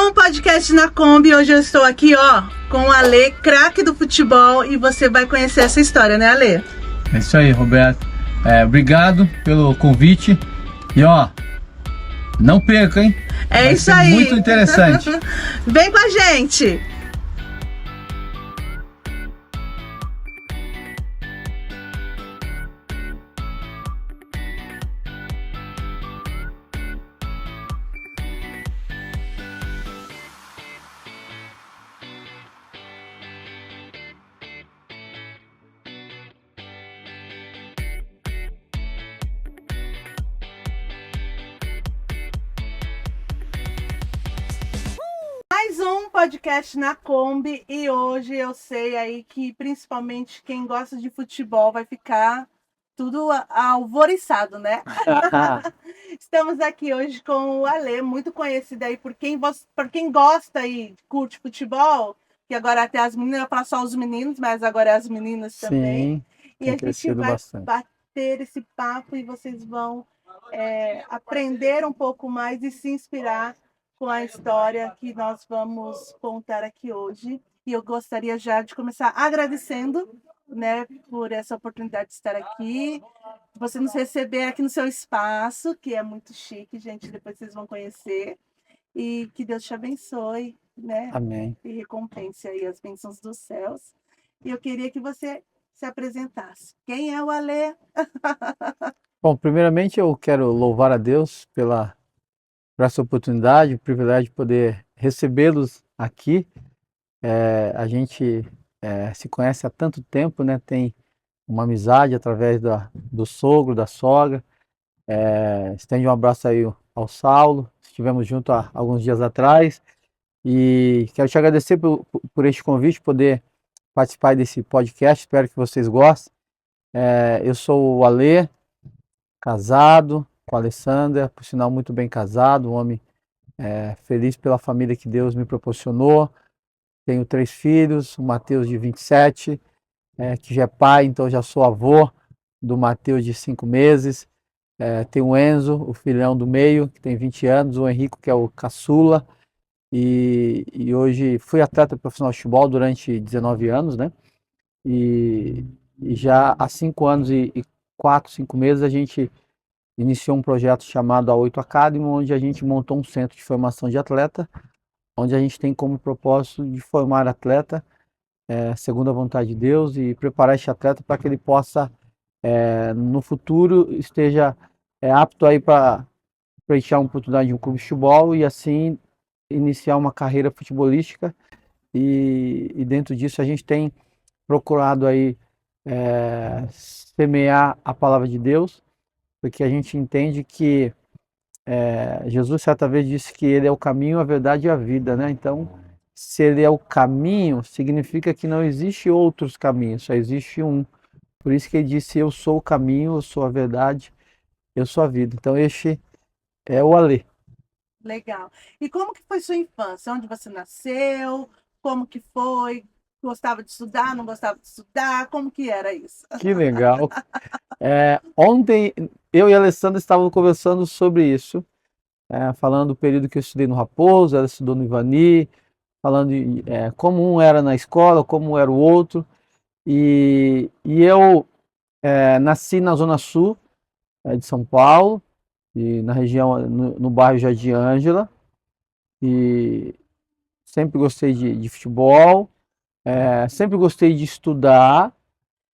um podcast na Kombi. Hoje eu estou aqui, com o Ale, craque do futebol, e você vai conhecer essa história, né, Ale? É isso aí, Roberto. Obrigado pelo convite. E não perca, hein? É Vai isso ser aí. Muito interessante. Vem com a gente. Mais um podcast na Kombi, e hoje eu sei aí que principalmente quem gosta de futebol vai ficar tudo alvoriçado, né? Estamos aqui hoje com o Ale, muito conhecido aí por quem gosta e curte futebol, que agora até as meninas, eu ia falar só os meninos, mas agora é as meninas também. Sim, E a gente crescido vai bastante. bater esse papo e vocês vão aprender um pouco mais e se inspirar com a história que nós vamos contar aqui hoje. E eu gostaria já de começar agradecendo, né, por essa oportunidade de estar aqui, você nos receber aqui no seu espaço, que é muito chique, gente, depois vocês vão conhecer. E que Deus te abençoe, né? Amém. E recompense aí as bênçãos dos céus. E eu queria que você se apresentasse. Quem é o Ale? Bom, primeiramente eu quero louvar a Deus por essa oportunidade, o privilégio de poder recebê-los aqui. A gente se conhece há tanto tempo, né? Tem uma amizade através do sogro, da sogra. Estende um abraço aí ao Saulo. Estivemos juntos há alguns dias atrás. E quero te agradecer por este convite, poder participar desse podcast. Espero que vocês gostem. Eu sou o Alê, casado com a Alessandra, por sinal muito bem casado, um homem feliz pela família que Deus me proporcionou. Tenho 3 filhos, o Mateus de 27, que já é pai, então já sou avô do Mateus de 5 meses. Tenho o Enzo, o filhão do meio, que tem 20 anos, o Henrico, que é o caçula. E hoje fui atleta profissional de futebol durante 19 anos, né? E já há 5 anos e 4, 5 meses a gente iniciou um projeto chamado A8 Academy, onde a gente montou um centro de formação de atleta, onde a gente tem como propósito de formar atleta, segundo a vontade de Deus, e preparar esse atleta para que ele possa, no futuro, esteja apto aí para pleitear uma oportunidade de um clube de futebol e assim iniciar uma carreira futebolística. E dentro disso a gente tem procurado aí semear a palavra de Deus, porque a gente entende que Jesus certa vez disse que ele é o caminho, a verdade e a vida, né? Então, se ele é o caminho, significa que não existe outros caminhos, só existe um. Por isso que ele disse: eu sou o caminho, eu sou a verdade, eu sou a vida. Então, este é o Alê. Legal. E como que foi sua infância? Onde você nasceu? Como que foi? Gostava de estudar? Não gostava de estudar? Como que era isso? Que legal. Ontem eu e a Alessandra estávamos conversando sobre isso, falando do período que eu estudei no Raposo, ela estudou no Ivani, falando de como um era na escola, como um era o outro. E eu nasci na Zona Sul de São Paulo, e na região, no bairro Jardim Ângela, e sempre gostei de futebol, sempre gostei de estudar.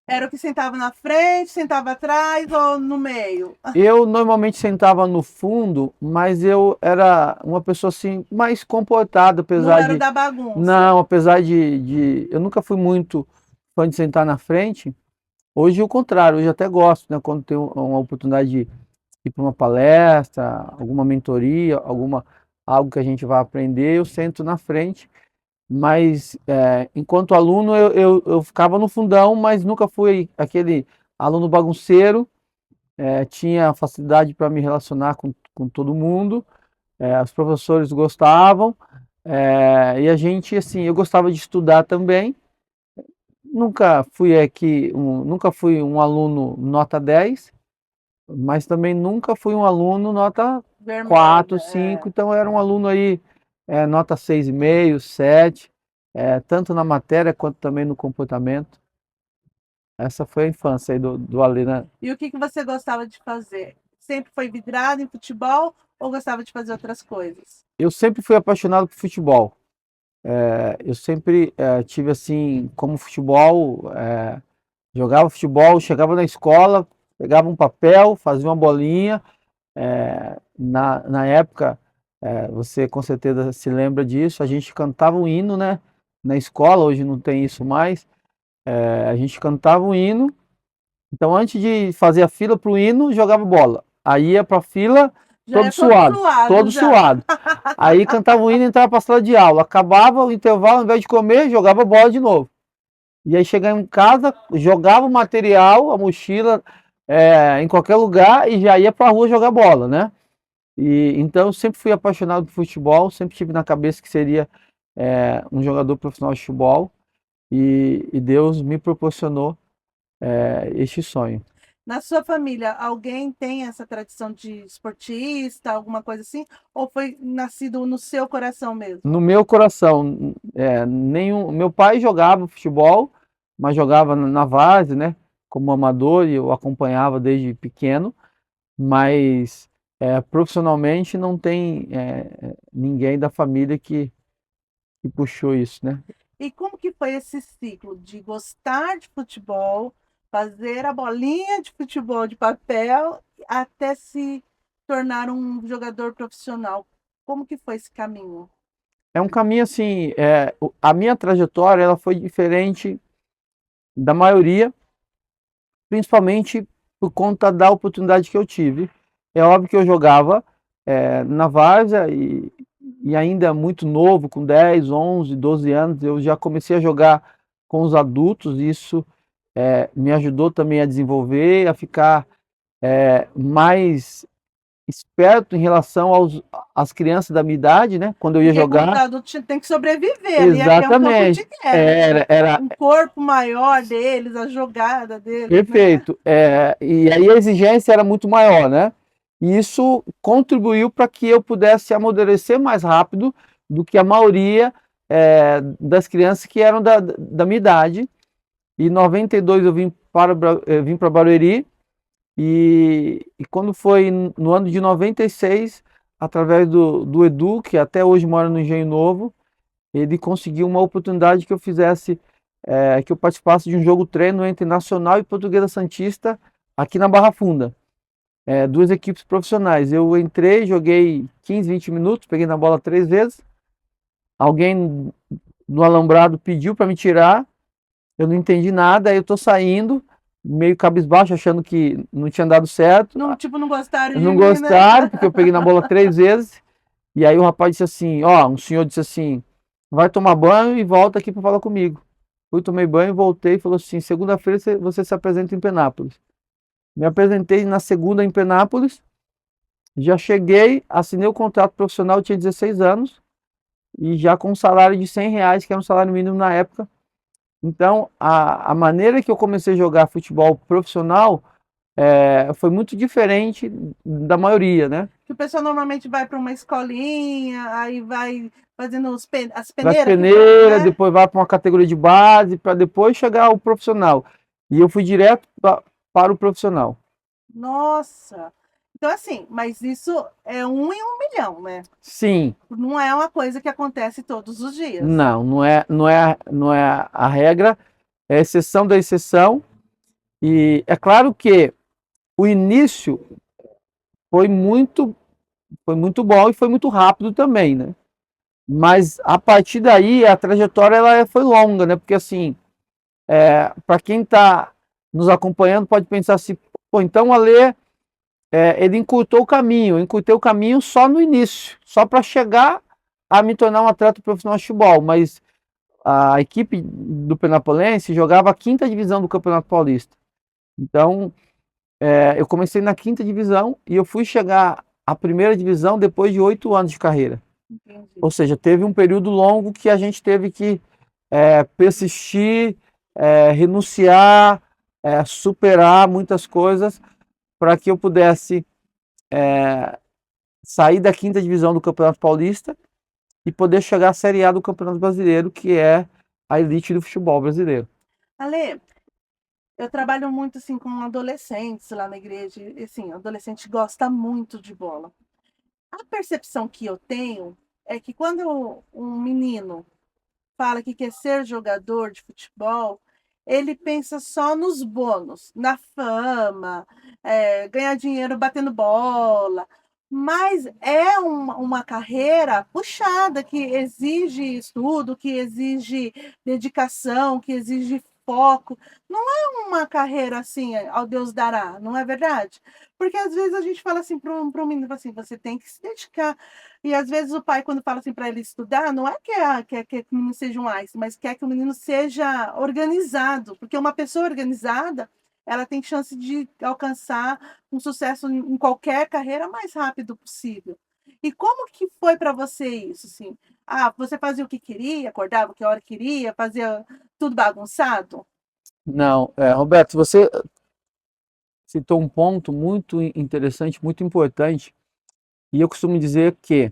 Era o que sentava na frente, sentava atrás ou no meio? Eu normalmente sentava no fundo, mas eu era uma pessoa assim mais comportada, Não apesar era de da bagunça. não, apesar de eu nunca fui muito fã de sentar na frente. Hoje o contrário, hoje até gosto, né, quando tem uma oportunidade de ir para uma palestra, alguma mentoria, algo que a gente vai aprender, eu sento na frente. Mas enquanto aluno eu ficava no fundão, mas nunca fui aquele aluno bagunceiro. Tinha facilidade para me relacionar com todo mundo, os professores gostavam, e a gente, assim, eu gostava de estudar também. Nunca fui um aluno nota 10, mas também nunca fui um aluno nota Vermelha, 4, 5, então eu era um aluno aí nota 6,5, 7, tanto na matéria quanto também no comportamento. Essa foi a infância aí do Ali, né? E o que você gostava de fazer? Sempre foi vidrado em futebol ou gostava de fazer outras coisas? Eu sempre fui apaixonado por futebol. Eu sempre tive assim, como futebol, jogava futebol, chegava na escola, pegava um papel, fazia uma bolinha. Na época, você com certeza se lembra disso, a gente cantava um hino, né? Na escola, hoje não tem isso mais. A gente cantava um hino. Então, antes de fazer a fila para o hino, jogava bola. Aí ia para a fila, Já todo é todo suado, suado todo já. suado. Aí cantava o hino e entrava para a sala de aula. Acabava o intervalo, ao invés de comer, jogava bola de novo. E aí chegava em casa, jogava o material, a mochila, em qualquer lugar e já ia para a rua jogar bola, né? E então eu sempre fui apaixonado por futebol, sempre tive na cabeça que seria um jogador profissional de futebol e Deus me proporcionou este sonho. Na sua família, alguém tem essa tradição de esportista, alguma coisa assim? Ou foi nascido no seu coração mesmo? No meu coração, meu pai jogava futebol, mas jogava na várzea, né? Como amador e eu acompanhava desde pequeno, mas profissionalmente não tem ninguém da família que puxou isso, né? E como que foi esse ciclo de gostar de futebol, fazer a bolinha de futebol de papel, até se tornar um jogador profissional? Como que foi esse caminho? É um caminho assim, a minha trajetória ela foi diferente da maioria, principalmente por conta da oportunidade que eu tive. É óbvio que eu jogava na várzea e ainda muito novo, com 10, 11, 12 anos, eu já comecei a jogar com os adultos, e isso me ajudou também a desenvolver, a ficar mais esperto em relação às crianças da minha idade, né? Quando eu ia Porque como jogar. adulto tem que sobreviver, ali é um campo de Exatamente. guerra, né? Era Um corpo maior deles, a jogada deles, né? perfeito. E aí a exigência era muito maior, né? E isso contribuiu para que eu pudesse amadurecer mais rápido do que a maioria das crianças que eram da minha idade. Em 92 eu vim para Barueri e quando foi no ano de 96, através do Edu, que até hoje mora no Engenho Novo, ele conseguiu uma oportunidade que eu fizesse, que eu participasse de um jogo treino entre Nacional e Portuguesa Santista aqui na Barra Funda. Duas equipes profissionais. Eu entrei, joguei 15, 20 minutos, peguei na bola 3 vezes. Alguém no alambrado pediu para me tirar, eu não entendi nada, aí eu tô saindo, meio cabisbaixo, achando que não tinha dado certo. Não, tipo, não gostaram de Não mim, né? gostaram, porque eu peguei na bola 3 vezes. E aí o rapaz disse assim, ó, um senhor disse assim, vai tomar banho e volta aqui para falar comigo. Fui, tomei banho, voltei e falou assim, segunda-feira você se apresenta em Penápolis. Me apresentei na segunda em Penápolis, já cheguei, assinei o contrato profissional, tinha 16 anos, e já com um salário de R$ 100, que era um salário mínimo na época. Então, a maneira que eu comecei a jogar futebol profissional foi muito diferente da maioria, né? Que o pessoal normalmente vai para uma escolinha, aí vai fazendo as Para as peneiras que fala, peneiras, né? depois vai para uma categoria de base, para depois chegar ao profissional. E eu fui direto para o profissional. Nossa! Então, assim, mas isso é 1 em 1 milhão, né? Sim, Não é uma coisa que acontece todos os dias. não é a regra, é a exceção da exceção. E é claro que o início foi muito, foi muito bom e foi muito rápido também, né? Mas a partir daí a trajetória foi longa, né? Porque assim, para quem está nos acompanhando pode pensar assim, pô, então o Alê, ele encurtou o caminho, eu encurtei o caminho só no início, só para chegar a me tornar um atleta profissional de futebol, mas a equipe do Penapolense jogava a quinta divisão do Campeonato Paulista. Então, eu comecei na quinta divisão e eu fui chegar à primeira divisão depois de 8 anos de carreira. Entendi. Ou seja, teve um período longo que a gente teve que persistir, renunciar, superar muitas coisas para que eu pudesse sair da quinta divisão do Campeonato Paulista e poder chegar à Série A do Campeonato Brasileiro, que é a elite do futebol brasileiro. Ale, eu trabalho muito assim com adolescentes lá na igreja, e assim, adolescente gosta muito de bola. A percepção que eu tenho é que quando um menino fala que quer ser jogador de futebol, ele pensa só nos bônus, na fama, ganhar dinheiro batendo bola. Mas é uma carreira puxada, que exige estudo, que exige dedicação, que exige foco. Não é uma carreira assim, ao Deus dará, não é verdade? Porque às vezes a gente fala assim para um menino assim, você tem que se dedicar. E às vezes o pai, quando fala assim para ele estudar, não é que o menino seja um Einstein, mas quer que o menino seja organizado, porque uma pessoa organizada, ela tem chance de alcançar um sucesso em qualquer carreira mais rápido possível. E como que foi para você isso, assim? Ah, você fazia o que queria, acordava que hora queria, fazia tudo bagunçado? Não, Roberto, você citou um ponto muito interessante, muito importante, e eu costumo dizer que,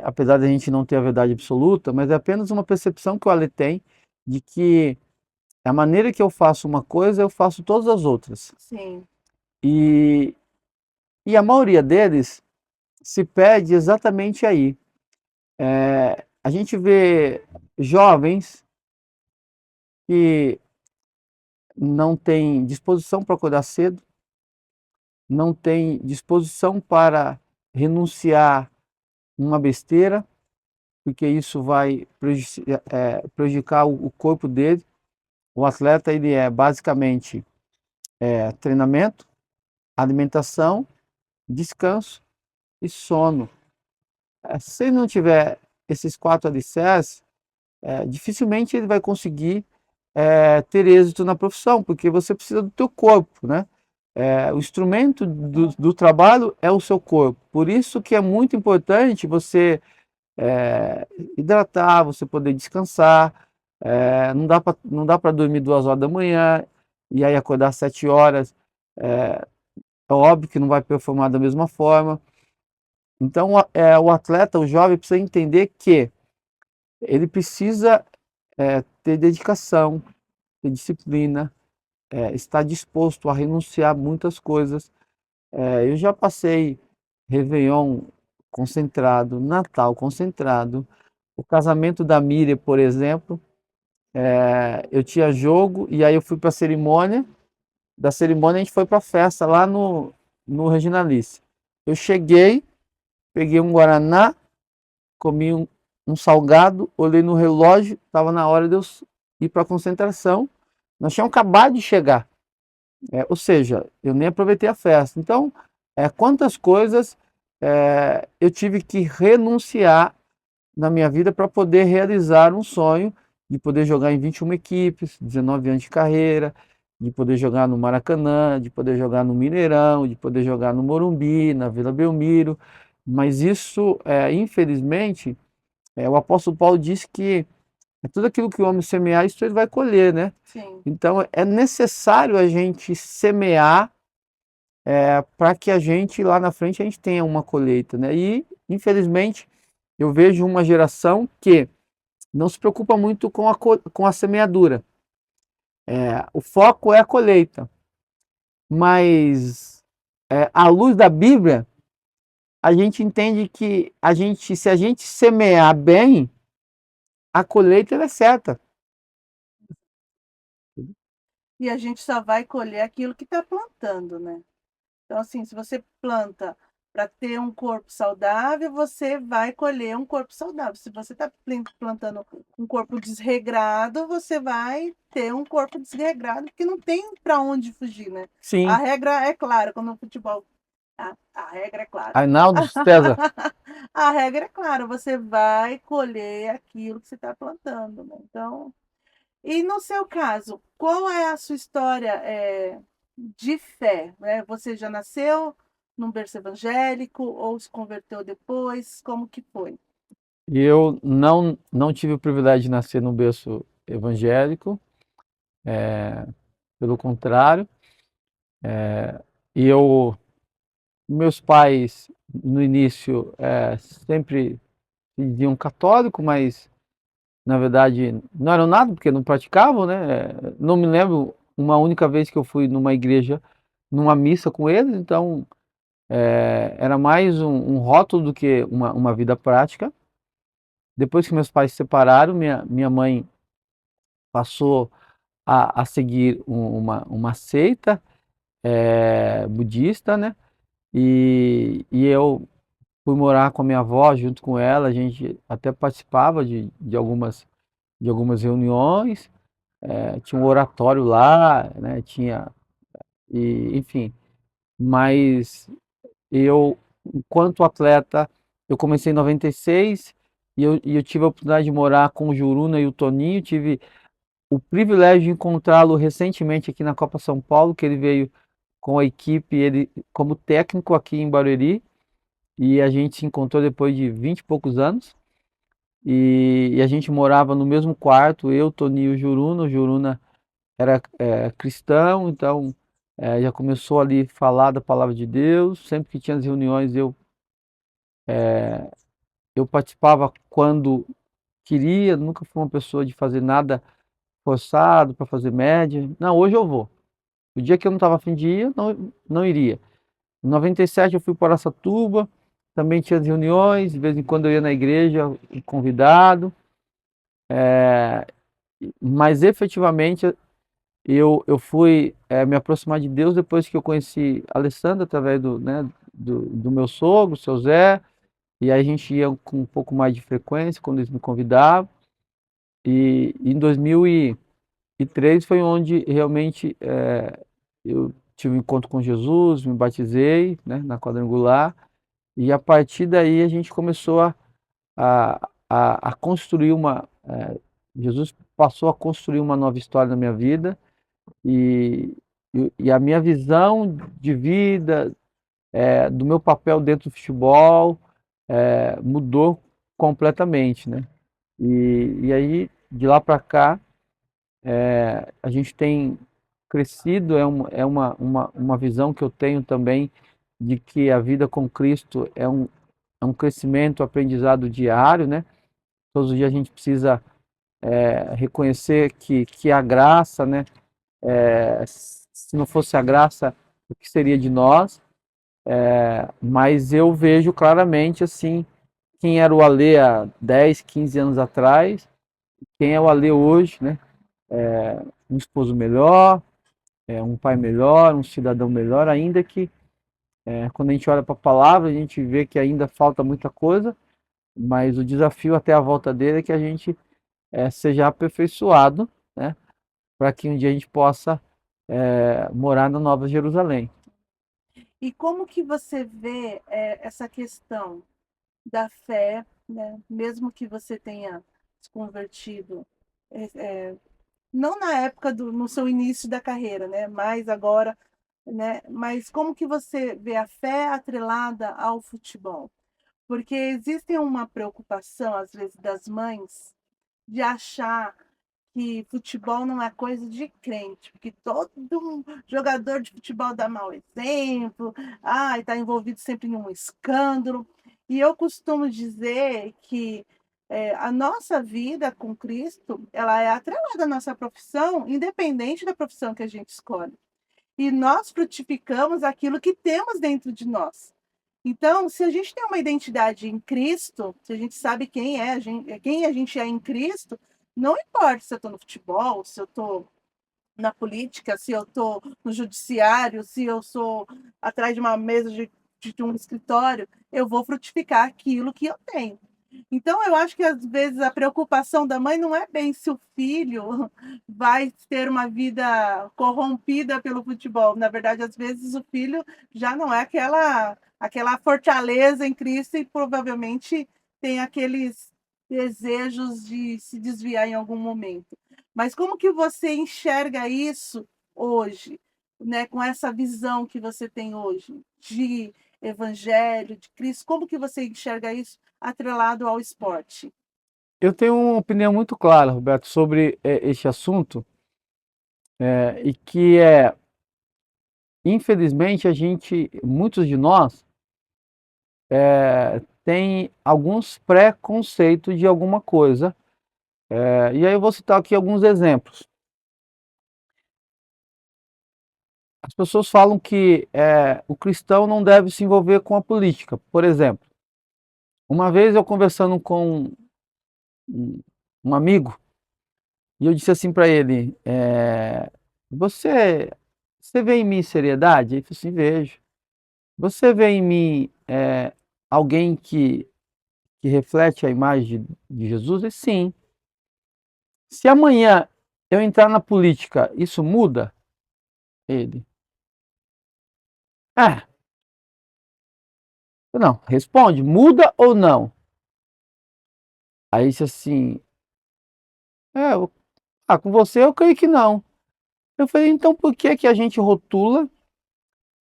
apesar de a gente não ter a verdade absoluta, mas é apenas uma percepção que o Ale tem de que a maneira que eu faço uma coisa, eu faço todas as outras. Sim, E, e a maioria deles se perde exatamente aí. A gente vê jovens que não têm disposição para acordar cedo, não têm disposição para renunciar uma besteira, porque isso vai prejudicar o corpo dele. O atleta ele é basicamente treinamento, alimentação, descanso e sono. Se ele não tiver esses quatro alicerces, dificilmente ele vai conseguir ter êxito na profissão, porque você precisa do teu corpo, né? O instrumento do trabalho é o seu corpo. Por isso que é muito importante você hidratar, você poder descansar. Não dá para dormir 2 horas da manhã e aí acordar 7 horas. É óbvio que não vai performar da mesma forma. Então, o atleta, o jovem, precisa entender que ele precisa ter dedicação, ter disciplina, estar disposto a renunciar a muitas coisas. Eu já passei Réveillon concentrado, Natal concentrado, o casamento da Miriam, por exemplo, eu tinha jogo e aí eu fui para a cerimônia. Da cerimônia a gente foi para a festa lá no Reginalice. Eu cheguei, peguei um guaraná, comi um salgado, olhei no relógio, estava na hora de eu ir para a concentração. Nós tínhamos acabado de chegar. Ou seja, eu nem aproveitei a festa. Então, quantas coisas eu tive que renunciar na minha vida para poder realizar um sonho de poder jogar em 21 equipes, 19 anos de carreira, de poder jogar no Maracanã, de poder jogar no Mineirão, de poder jogar no Morumbi, na Vila Belmiro. Mas isso, infelizmente, o apóstolo Paulo disse que tudo aquilo que o homem semear, isso ele vai colher, né? sim. Então é necessário a gente semear para que a gente lá na frente a gente tenha uma colheita, né? E infelizmente eu vejo uma geração que não se preocupa muito com a semeadura. O foco é a colheita, mas à luz da Bíblia a gente entende que se a gente semear bem, a colheita ela é certa. E a gente só vai colher aquilo que está plantando, né? Então, assim, se você planta para ter um corpo saudável, você vai colher um corpo saudável. Se você está plantando um corpo desregrado, você vai ter um corpo desregrado, porque não tem para onde fugir, né? A Sim. regra é clara, quando no futebol. A regra é clara. Arnaldo César. A regra é clara, você vai colher aquilo que você está plantando, né? Então, e no seu caso, qual é a sua história de fé? Né? Você já nasceu num berço evangélico ou se converteu depois? Como que foi? E eu não tive o privilégio de nascer num berço evangélico, pelo contrário. E meus pais, no início, sempre se diziam católico, mas na verdade não eram nada, porque não praticavam, né? Não me lembro uma única vez que eu fui numa igreja, numa missa com eles, então era mais um rótulo do que uma vida prática. Depois que meus pais se separaram, minha mãe passou a seguir uma seita budista, né? E eu fui morar com a minha avó junto com ela, a gente até participava de algumas reuniões, tinha um oratório lá, né? Enfim, mas eu, enquanto atleta, eu comecei em 96 e eu tive a oportunidade de morar com o Juruna e o Toninho, tive o privilégio de encontrá-lo recentemente aqui na Copa São Paulo, que ele veio com a equipe, ele como técnico aqui em Barueri, e a gente se encontrou depois de 20 e poucos anos, e a gente morava no mesmo quarto, eu, Toninho e o Juruna era cristão, então já começou ali a falar da palavra de Deus, sempre que tinha as reuniões eu participava quando queria, nunca fui uma pessoa de fazer nada forçado para fazer média. Não, hoje eu vou. O dia que eu não estava afim de ir, não iria. Em 97 eu fui para Araçatuba, também tinha as reuniões, de vez em quando eu ia na igreja, convidado, mas efetivamente eu fui me aproximar de Deus depois que eu conheci a Alessandra, através do meu sogro, o seu Zé, e aí a gente ia com um pouco mais de frequência quando eles me convidavam, e em 2003 foi onde realmente eu tive um encontro com Jesus, me batizei, né, na quadrangular, e a partir daí a gente começou a construir Jesus passou a construir uma nova história na minha vida, e, e a minha visão de vida, do meu papel dentro do futebol, mudou completamente, né? E aí, de lá para cá, a gente tem crescido, uma visão que eu tenho também de que a vida com Cristo é um crescimento, aprendizado diário, né? Todos os dias a gente precisa reconhecer que a graça, né? Se não fosse a graça, o que seria de nós? Mas eu vejo claramente assim quem era o Alê há 10, 15 anos atrás, quem é o Alê hoje, né? Um esposo melhor, um pai melhor, um cidadão melhor, ainda que quando a gente olha para a palavra, a gente vê que ainda falta muita coisa, mas o desafio até a volta dele é que a gente seja aperfeiçoado, né? Para que um dia a gente possa morar na Nova Jerusalém. E como que você vê essa questão da fé, né? Mesmo que você tenha se convertido, é, é, não na época no seu início da carreira, né? Mas agora, né? Mas como que você vê a fé atrelada ao futebol? Porque existe uma preocupação, às vezes, das mães de achar que futebol não é coisa de crente, porque todo jogador de futebol dá mau exemplo, está envolvido sempre em um escândalo. E eu costumo dizer que a nossa vida com Cristo, ela é atrelada à nossa profissão, independente da profissão que a gente escolhe. E nós frutificamos aquilo que temos dentro de nós. Então, se a gente tem uma identidade em Cristo, se a gente sabe quem a gente é em Cristo, não importa se eu estou no futebol, se eu estou na política, se eu estou no judiciário, se eu sou atrás de uma mesa de um escritório, eu vou frutificar aquilo que eu tenho. Então, eu acho que às vezes a preocupação da mãe não é bem se o filho vai ter uma vida corrompida pelo futebol. Na verdade, às vezes o filho já não é aquela fortaleza em Cristo e provavelmente tem aqueles desejos de se desviar em algum momento. Mas como que você enxerga isso hoje, né, com essa visão que você tem hoje de evangelho, de Cristo? Como que você enxerga isso atrelado ao esporte? Eu tenho uma opinião muito clara, Roberto, sobre este assunto, e que infelizmente, muitos de nós têm alguns preconceitos de alguma coisa. E aí eu vou citar aqui alguns exemplos. As pessoas falam que o cristão não deve se envolver com a política. Por exemplo, uma vez eu conversando com um amigo, e eu disse assim para ele, você, você vê em mim seriedade? Ele falou assim, vejo. Você vê em mim alguém que reflete a imagem de Jesus? E sim. Se amanhã eu entrar na política, isso muda? Ele. Ah, não, responde, muda ou não? Aí disse assim, com você eu creio que não. Eu falei, então por que que a gente rotula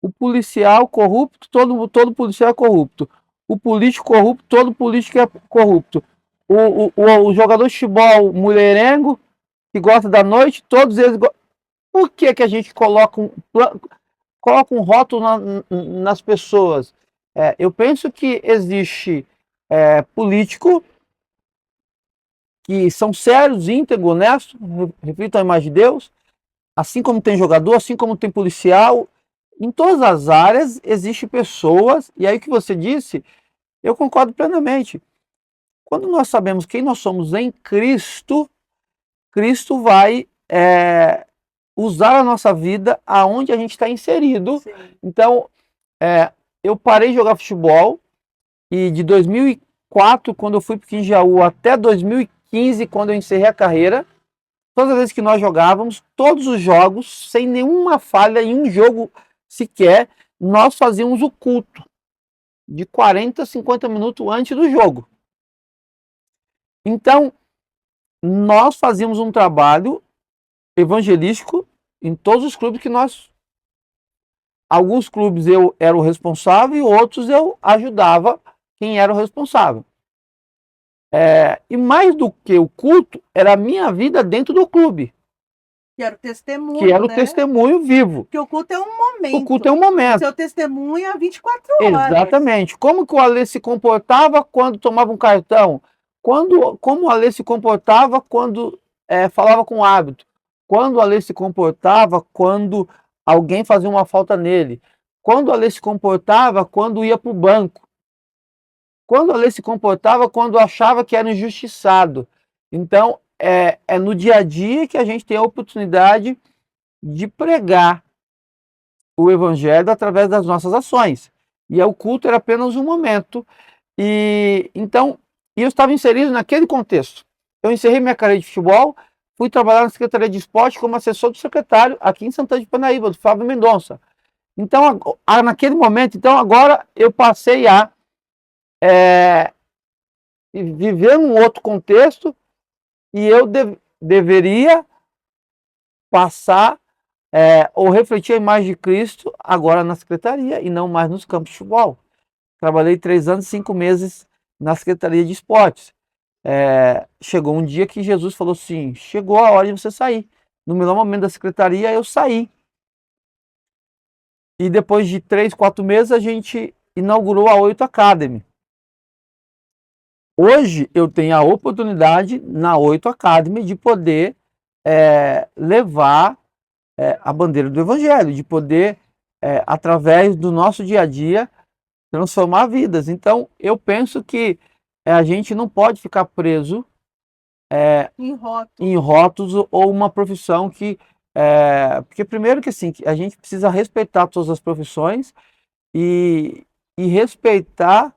o policial corrupto, todo policial é corrupto. O político corrupto, todo político é corrupto. O jogador de futebol mulherengo, que gosta da noite, todos eles. Por que que a gente coloca um rótulo nas pessoas? Eu penso que existe político que são sérios, íntegros, honestos, reflitam a imagem de Deus, assim como tem jogador, assim como tem policial. Em todas as áreas existem pessoas, e aí o que você disse, eu concordo plenamente. Quando nós sabemos quem nós somos em Cristo, Cristo vai usar a nossa vida aonde a gente está inserido. Sim. Então, eu parei de jogar futebol e de 2004, quando eu fui para o Quinjaú, até 2015, quando eu encerrei a carreira, todas as vezes que nós jogávamos, todos os jogos, sem nenhuma falha em um jogo sequer, nós fazíamos o culto de 40 a 50 minutos antes do jogo. Então, nós fazíamos um trabalho evangelístico em todos os clubes que nós... Alguns clubes eu era o responsável e outros eu ajudava quem era o responsável. E mais do que o culto, era a minha vida dentro do clube. Que era o testemunho, que era o né? testemunho vivo. Porque o culto é um momento. O culto é um momento. Seu testemunho é 24 horas. Exatamente. Como que o Alê se comportava quando tomava um cartão? Como o Alê se comportava quando falava com o hábito? Quando o Alê se comportava quando alguém fazia uma falta nele? Quando o Alê se comportava quando ia para o banco? Quando o Alê se comportava quando achava que era injustiçado? Então, é no dia a dia que a gente tem a oportunidade de pregar o evangelho através das nossas ações. E o culto era apenas um momento. Então, eu estava inserido naquele contexto. Eu encerrei minha carreira de futebol, fui trabalhar na Secretaria de Esporte como assessor do secretário aqui em Santana de Parnaíba, do Fábio Mendonça. Então, naquele momento, então agora eu passei a viver num outro contexto e eu deveria passar ou refletir a imagem de Cristo agora na secretaria e não mais nos campos de futebol. Trabalhei 3 anos e 5 meses na Secretaria de Esportes. Chegou um dia que Jesus falou assim, chegou a hora de você sair. No melhor momento da secretaria, eu saí. E depois de 3, 4 meses, a gente inaugurou a 8 Academy. Hoje, eu tenho a oportunidade, na 8 Academy, de poder levar a bandeira do Evangelho, de poder, através do nosso dia a dia, transformar vidas. Então, eu penso que a gente não pode ficar preso em rótulos ou uma profissão que... porque primeiro que assim, a gente precisa respeitar todas as profissões e respeitar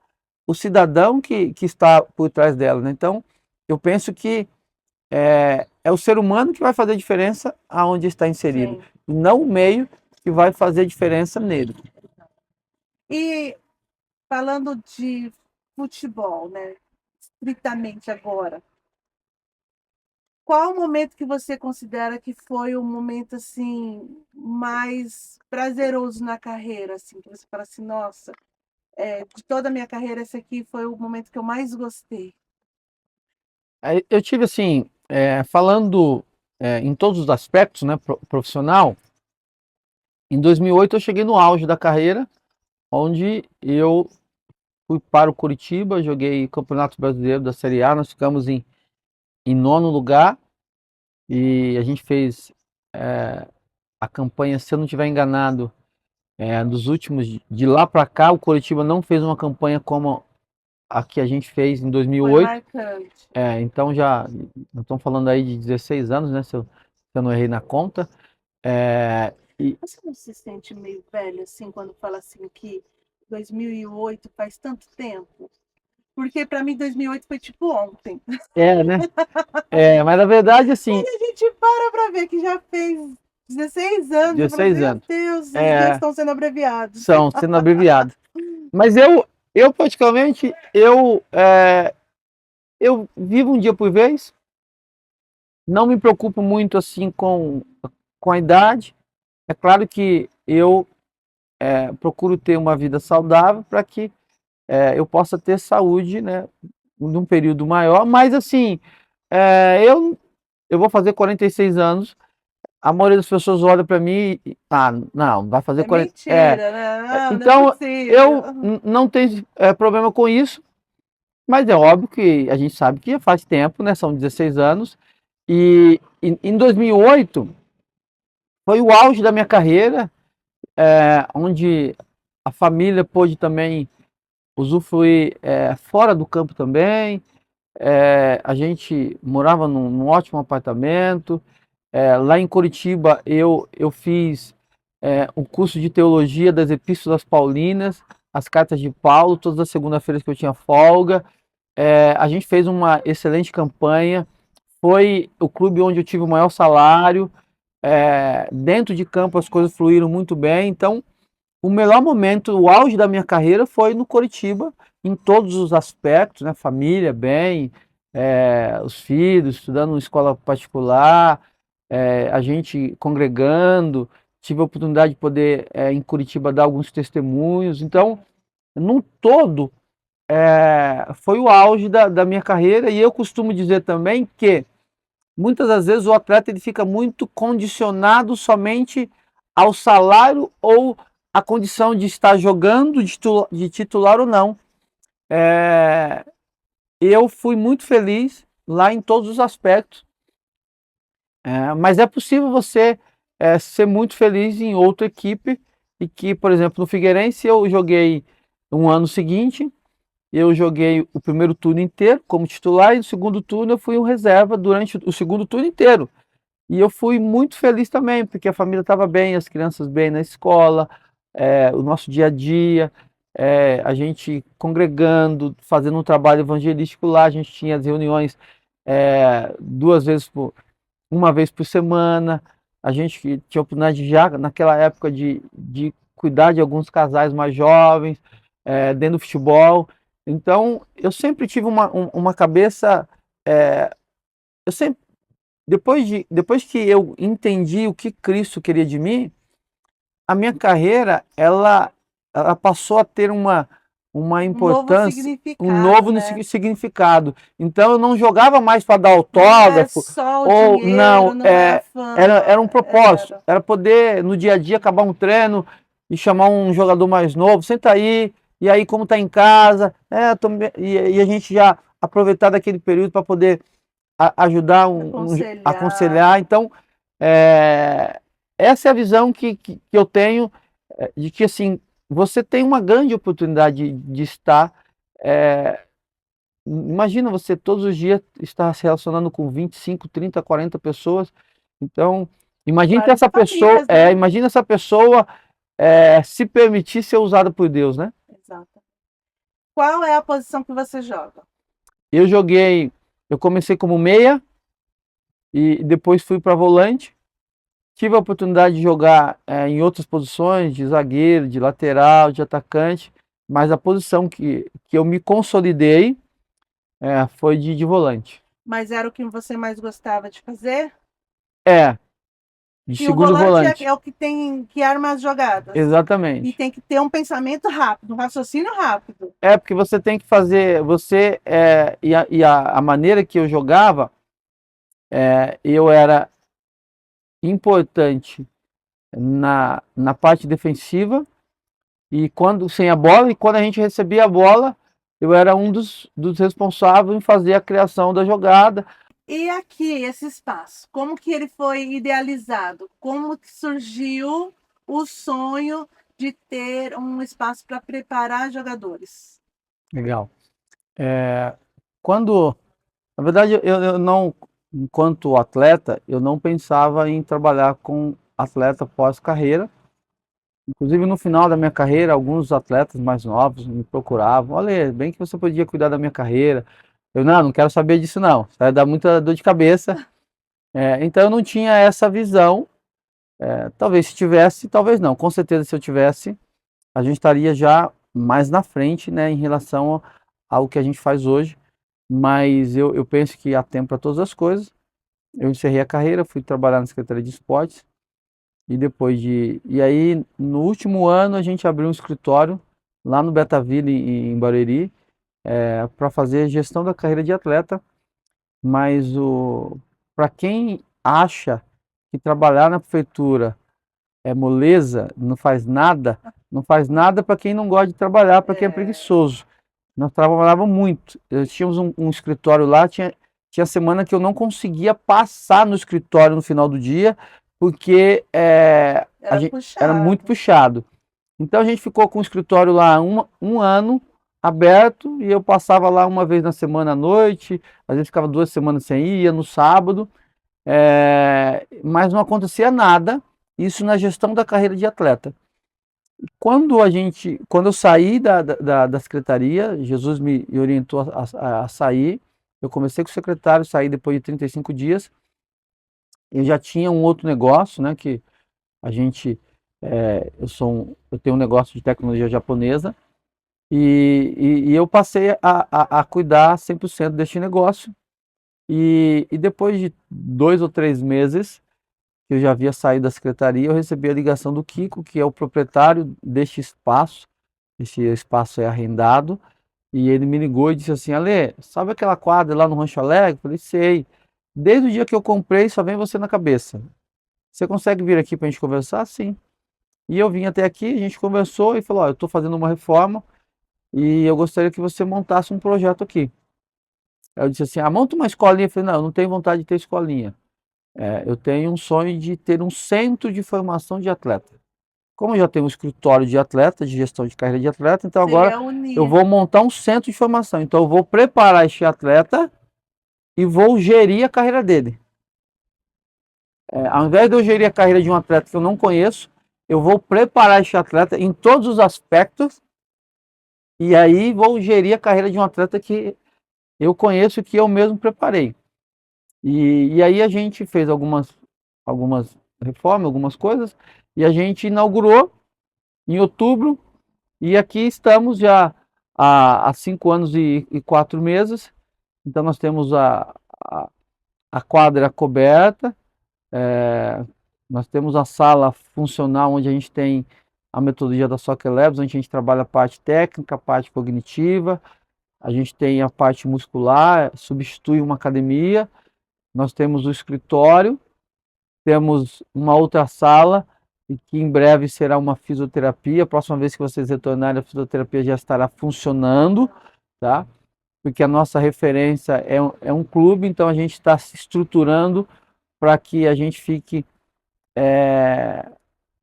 o cidadão que está por trás dela, né? Então, eu penso que é o ser humano que vai fazer a diferença aonde está inserido. Sim. Não o meio que vai fazer a diferença nele. E falando de futebol, né? Estritamente agora, qual o momento que você considera que foi o momento assim mais prazeroso na carreira, assim, que você fala assim, nossa, de toda a minha carreira esse aqui foi o momento que eu mais gostei? Eu tive assim, falando em todos os aspectos, né, profissional, em 2008 eu cheguei no auge da carreira, onde eu fui para o Curitiba, joguei Campeonato Brasileiro da Série A, nós ficamos em nono lugar e a gente fez a campanha, se eu não estiver enganado, dos últimos, de lá para cá, o Curitiba não fez uma campanha como a que a gente fez em Foi 2008. marcante. Então nós estamos falando aí de 16 anos, né? Se eu não errei na conta. E Você não se sente meio velho assim quando fala assim que 2008 faz tanto tempo? Porque para mim 2008 foi tipo ontem. né? Mas na verdade, assim, A gente para ver que já fez 16 anos e fala assim, 16 meu anos, Deus, os dias estão sendo abreviados. são sendo abreviados. Mas eu praticamente, eu vivo um dia por vez, não me preocupo muito assim com a idade. É claro que eu procuro ter uma vida saudável para que eu possa ter saúde, né, num período maior, mas assim, eu vou fazer 46 anos, a maioria das pessoas olha para mim e, não, vai fazer É 40, mentira, né? Não, não é então eu possível. não tenho problema com isso, mas é óbvio que a gente sabe que já faz tempo, né, são 16 anos, e em 2008 foi o auge da minha carreira, onde a família pôde também usufruir fora do campo também. A gente morava num ótimo apartamento. Lá em Curitiba eu fiz um curso de teologia das Epístolas Paulinas, as cartas de Paulo, todas as segundas-feiras que eu tinha folga. A gente fez uma excelente campanha. Foi o clube onde eu tive o maior salário. Dentro de campo as coisas fluíram muito bem. Então, o melhor momento, o auge da minha carreira foi no Coritiba, em todos os aspectos, né? Família, bem, os filhos, estudando em escola particular, a gente congregando, tive a oportunidade de poder, em Curitiba, dar alguns testemunhos. Então, num todo, foi o auge da minha carreira, e eu costumo dizer também que muitas das vezes o atleta ele fica muito condicionado somente ao salário ou à condição de estar jogando de titular ou não. É, eu fui muito feliz lá em todos os aspectos, mas é possível você ser muito feliz em outra equipe e que, por exemplo, no Figueirense eu joguei um ano seguinte, eu joguei o primeiro turno inteiro como titular e no segundo turno eu fui um reserva durante o segundo turno inteiro. E eu fui muito feliz também, porque a família estava bem, as crianças bem na escola, o nosso dia a dia, a gente congregando, fazendo um trabalho evangelístico lá, a gente tinha as reuniões duas vezes uma vez por semana, a gente tinha a oportunidade já naquela época de cuidar de alguns casais mais jovens, dentro do futebol. Então, eu sempre tive uma cabeça, eu sempre depois que eu entendi o que Cristo queria de mim, a minha carreira, ela passou a ter uma Um novo importância, um significado, novo né? significado. Então eu não jogava mais para dar Não é autógrafo, só o ou dinheiro, não, não é a era fama. um propósito, era poder no dia a dia acabar um treino e chamar um jogador mais novo, senta aí, e aí como tá em casa, e a gente já aproveitar daquele período para poder ajudar, Aconselhar. aconselhar. Então, essa é a visão que eu tenho, de que assim, você tem uma grande oportunidade de estar. Imagina você todos os dias estar se relacionando com 25, 30, 40 pessoas. Então, imagine que 40 essa pessoa, famílias, né? imagina essa pessoa se permitir ser usada por Deus, né? Exato. Qual é a posição que você joga? Eu joguei, eu comecei como meia e depois fui para volante. Tive a oportunidade de jogar em outras posições, de zagueiro, de lateral, de atacante, mas a posição que eu me consolidei foi de volante. Mas era o que você mais gostava de fazer? É, de E o segundo volante volante. é o que tem que arma as jogadas. E Exatamente. tem que ter um pensamento rápido, um raciocínio rápido. Porque você tem que fazer, a maneira que eu jogava, eu era importante na parte defensiva, e quando sem a bola, e quando a gente recebia a bola, eu era um dos responsáveis em fazer a criação da jogada. E aqui, esse espaço, como que ele foi idealizado? Como que surgiu o sonho de ter um espaço para preparar jogadores? Legal. Quando, na verdade, eu não, enquanto atleta, eu não pensava em trabalhar com atleta pós-carreira. Inclusive, no final da minha carreira, alguns atletas mais novos me procuravam. Olha, bem que você podia cuidar da minha carreira. Eu, não quero saber disso não. Isso vai dar muita dor de cabeça. Então, eu não tinha essa visão. Talvez se tivesse, talvez não. Com certeza, se eu tivesse, a gente estaria já mais na frente, né, em relação ao que a gente faz hoje. Mas eu penso que há tempo para todas as coisas. Eu encerrei a carreira, fui trabalhar na Secretaria de Esportes. E aí, no último ano, a gente abriu um escritório lá no Betaville, em Barueri, para fazer gestão da carreira de atleta. Mas para quem acha que trabalhar na prefeitura é moleza, não faz nada para quem não gosta de trabalhar, para quem é preguiçoso. Nós trabalhávamos muito. Tínhamos um escritório lá, tinha semana que eu não conseguia passar no escritório no final do dia, porque era muito puxado. Então a gente ficou com o escritório lá um ano aberto, e eu passava lá uma vez na semana à noite, às vezes ficava 2 semanas sem ir, ia no sábado, mas não acontecia nada, isso na gestão da carreira de atleta. Quando eu saí da secretaria, Jesus me orientou a sair. Eu comecei com o secretário, saí depois de 35 dias. Eu já tinha um outro negócio, né? Que a gente, eu tenho um negócio de tecnologia japonesa, e eu passei a cuidar 100% deste negócio. E depois de 2 ou 3 meses que eu já havia saído da secretaria, eu recebi a ligação do Kiko, que é o proprietário deste espaço. Esse espaço é arrendado. E ele me ligou e disse assim: Ale, sabe aquela quadra lá no Rancho Alegre? Eu falei: sei. Desde o dia que eu comprei, só vem você na cabeça. Você consegue vir aqui para a gente conversar? Sim. E eu vim até aqui, a gente conversou e falou: ó, eu estou fazendo uma reforma e eu gostaria que você montasse um projeto aqui. Aí eu disse assim: ah, monta uma escolinha. Eu falei: não, eu não tenho vontade de ter escolinha. Eu tenho um sonho de ter um centro de formação de atleta. Como eu já tenho um escritório de atleta, de gestão de carreira de atleta, então agora eu vou montar um centro de formação. Então eu vou preparar este atleta e vou gerir a carreira dele. Ao invés de eu gerir a carreira de um atleta que eu não conheço, eu vou preparar este atleta em todos os aspectos, e aí vou gerir a carreira de um atleta que eu conheço, que eu mesmo preparei. E aí a gente fez algumas reformas, algumas coisas, e a gente inaugurou em outubro, e aqui estamos já há 5 anos e 4 meses. Então nós temos a quadra coberta, nós temos a sala funcional, onde a gente tem a metodologia da Soccer Labs, onde a gente trabalha a parte técnica, a parte cognitiva, a gente tem a parte muscular, substitui uma academia. Nós temos o escritório, temos uma outra sala, e que em breve será uma fisioterapia. A próxima vez que vocês retornarem, a fisioterapia já estará funcionando, tá? Porque a nossa referência é um clube, então a gente está se estruturando para que a gente fique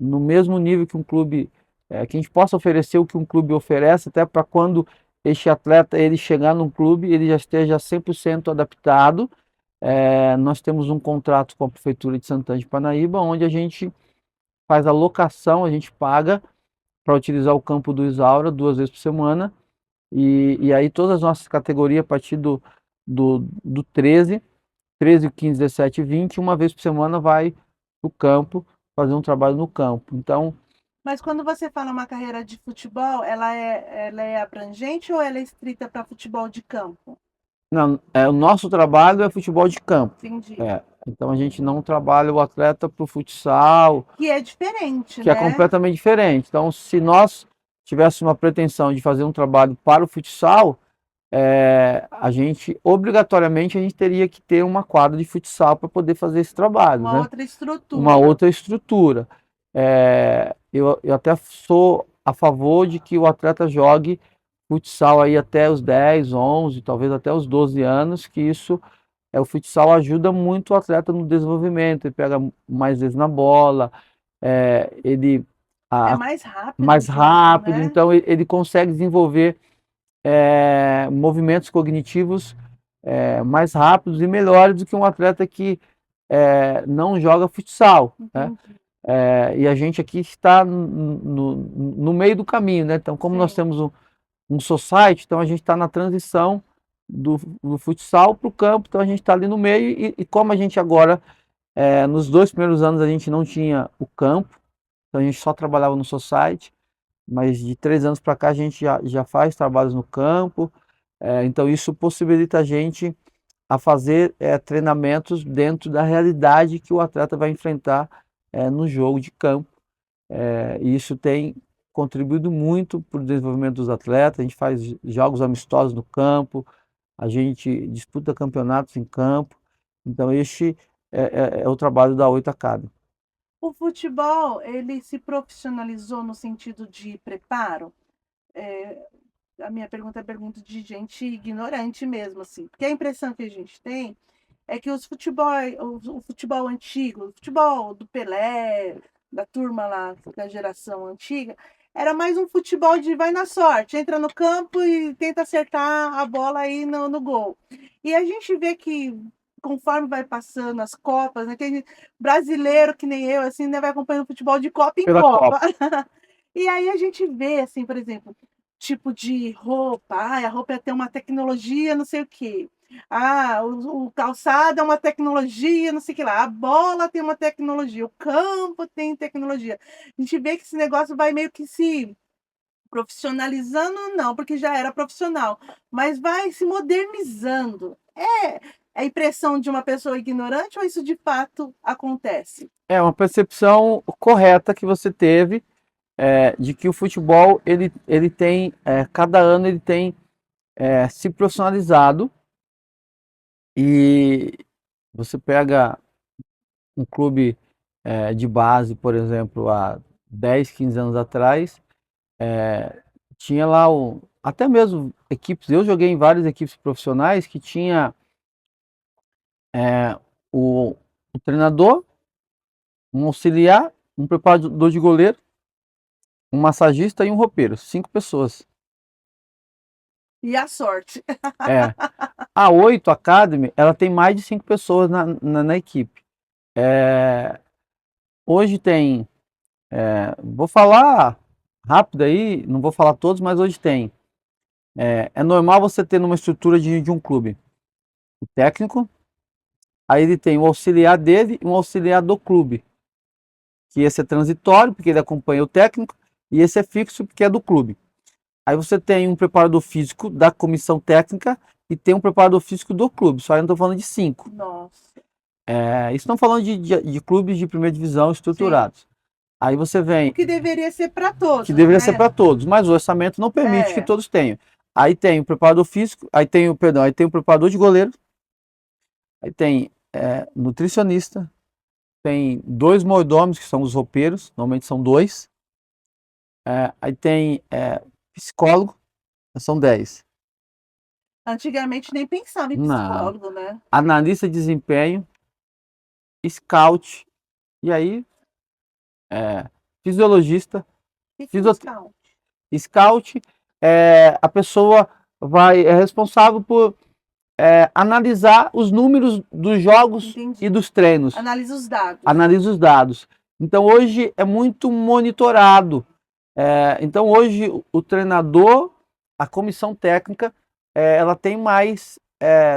no mesmo nível que um clube, que a gente possa oferecer o que um clube oferece, até para quando este atleta ele chegar num clube, ele já esteja 100% adaptado. Nós temos um contrato com a Prefeitura de Santana de Parnaíba, onde a gente faz a locação, a gente paga para utilizar o campo do Isaura 2 vezes por semana, e aí todas as nossas categorias, a partir do 13, 15, 17 e 20, uma vez por semana vai para o campo, fazer um trabalho no campo. Então, Mas quando você fala uma carreira de futebol, ela é abrangente ou ela é estrita para futebol de campo? não, o nosso trabalho é futebol de campo. Entendi. Então a gente não trabalha o atleta para o futsal, Que é diferente, que é né? completamente diferente. Então, se nós tivéssemos uma pretensão de fazer um trabalho para o futsal, a gente obrigatoriamente a gente teria que ter uma quadra de futsal para poder fazer esse trabalho, Uma né? outra estrutura. Uma outra estrutura. Eu até sou a favor de que o atleta jogue futsal aí até os 10, 11, talvez até os 12 anos, que isso o futsal ajuda muito o atleta no desenvolvimento, ele pega mais vezes na bola, ele É a, mais rápido o mais jogo, rápido, né? então ele consegue desenvolver movimentos cognitivos mais rápidos e melhores do que um atleta que não joga futsal, né? Entendi. E a gente aqui está no meio do caminho, né? Então, como nós Sim. temos um society, então a gente está na transição do futsal para o campo, então a gente está ali no meio, e como a gente agora, nos 2 primeiros anos a gente não tinha o campo, então a gente só trabalhava no society, mas de 3 anos para cá a gente já faz trabalhos no campo, então isso possibilita a gente a fazer treinamentos dentro da realidade que o atleta vai enfrentar no jogo de campo. E isso tem contribuído muito para o desenvolvimento dos atletas. A gente faz jogos amistosos no campo, a gente disputa campeonatos em campo. Então, este é o trabalho da Oito Academy. O futebol, ele se profissionalizou no sentido de preparo? É, a minha pergunta é pergunta de gente ignorante mesmo, assim. Porque a impressão que a gente tem é que o futebol antigo, o futebol do Pelé, da turma lá, da geração antiga, era mais um futebol de vai na sorte, entra no campo e tenta acertar a bola aí no gol. E a gente vê que conforme vai passando as Copas, né, tem brasileiro que nem eu, assim, né, vai acompanhando futebol de Copa em Pela Copa. Copa. E aí a gente vê, assim, por exemplo, tipo de roupa, a roupa tem uma tecnologia, não sei o quê. O calçado é uma tecnologia, não sei o que lá. A bola tem uma tecnologia, o campo tem tecnologia. A gente vê que esse negócio vai meio que se profissionalizando, não, porque já era profissional, mas vai se modernizando. É a impressão de uma pessoa ignorante ou isso de fato acontece? É uma percepção correta que você teve, de que o futebol ele tem, cada ano ele tem se profissionalizado, e você pega um clube de base, por exemplo, há 10, 15 anos atrás, tinha lá até mesmo equipes, eu joguei em várias equipes profissionais que tinha é, o, o treinador, um auxiliar, um preparador de goleiro, um massagista e um roupeiro, 5 pessoas. E a sorte? É. A Oito Academy, ela tem mais de 5 pessoas na equipe. Hoje tem, vou falar rápido aí, não vou falar todos, mas hoje tem. É normal você ter numa estrutura de um clube o técnico, aí ele tem o auxiliar dele e um auxiliar do clube, que esse é transitório, porque ele acompanha o técnico, e esse é fixo, porque é do clube. Aí você tem um preparador físico da comissão técnica e tem um preparador físico do clube, só aí não estou falando de 5. Nossa. Isso não falando de clubes de primeira divisão Sim. estruturados. Aí você O vem, que deveria ser para que todos, deveria ser né? para todos, mas o orçamento não permite que É. todos tenham. Aí tem o preparador físico, aí tem o preparador de goleiro, aí tem nutricionista, tem 2 mordomos, que são os roupeiros, normalmente são 2. Aí tem psicólogo, são 10. Antigamente nem pensava em Não. psicólogo, né? Analista de desempenho, scout, e aí fisiologista, O que é um fisio- scout? scout, a pessoa é responsável por analisar os números dos jogos e Entendi. dos treinos, Analisa os dados. analisa os dados. Então hoje é muito monitorado. Então hoje o treinador, a comissão técnica, ela tem mais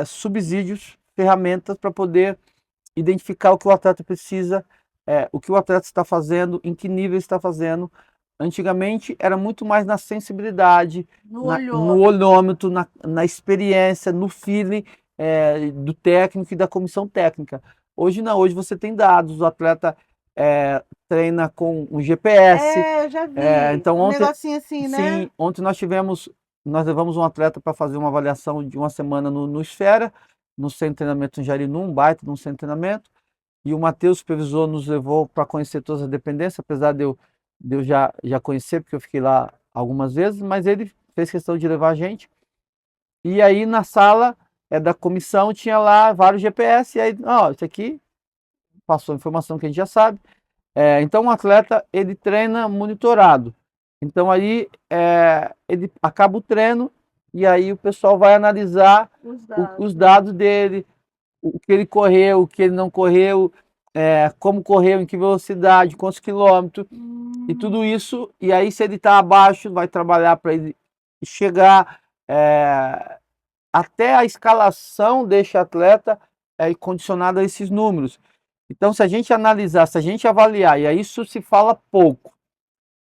subsídios, ferramentas para poder identificar o que o atleta precisa, o que o atleta está fazendo, em que nível está fazendo. Antigamente era muito mais na sensibilidade, No no olhômetro. olhômetro, na experiência, no feeling do técnico e da comissão técnica. Hoje não, hoje você tem dados, o atleta treina com um GPS. É, eu já vi. Então Um ontem, negocinho assim, né? sim, ontem nós levamos um atleta para fazer uma avaliação de uma semana no Esfera, no centro de treinamento em Jarinu, um baita num centro de treinamento, e o Matheus, supervisor, nos levou para conhecer todas as dependências, apesar de eu de eu já conhecer, porque eu fiquei lá algumas vezes, mas ele fez questão de levar a gente. E aí na sala da comissão tinha lá vários GPS, e aí, ó, isso aqui passou a informação que a gente já sabe. Então o atleta ele treina monitorado. Então aí ele acaba o treino e aí o pessoal vai analisar os né? dados dele, o que ele correu, o que ele não correu, como correu, em que velocidade, quantos quilômetros e tudo isso. E aí se ele está abaixo, vai trabalhar para ele chegar até a escalação deste atleta condicionada a esses números. Então, se a gente analisar, se a gente avaliar, e aí isso se fala pouco,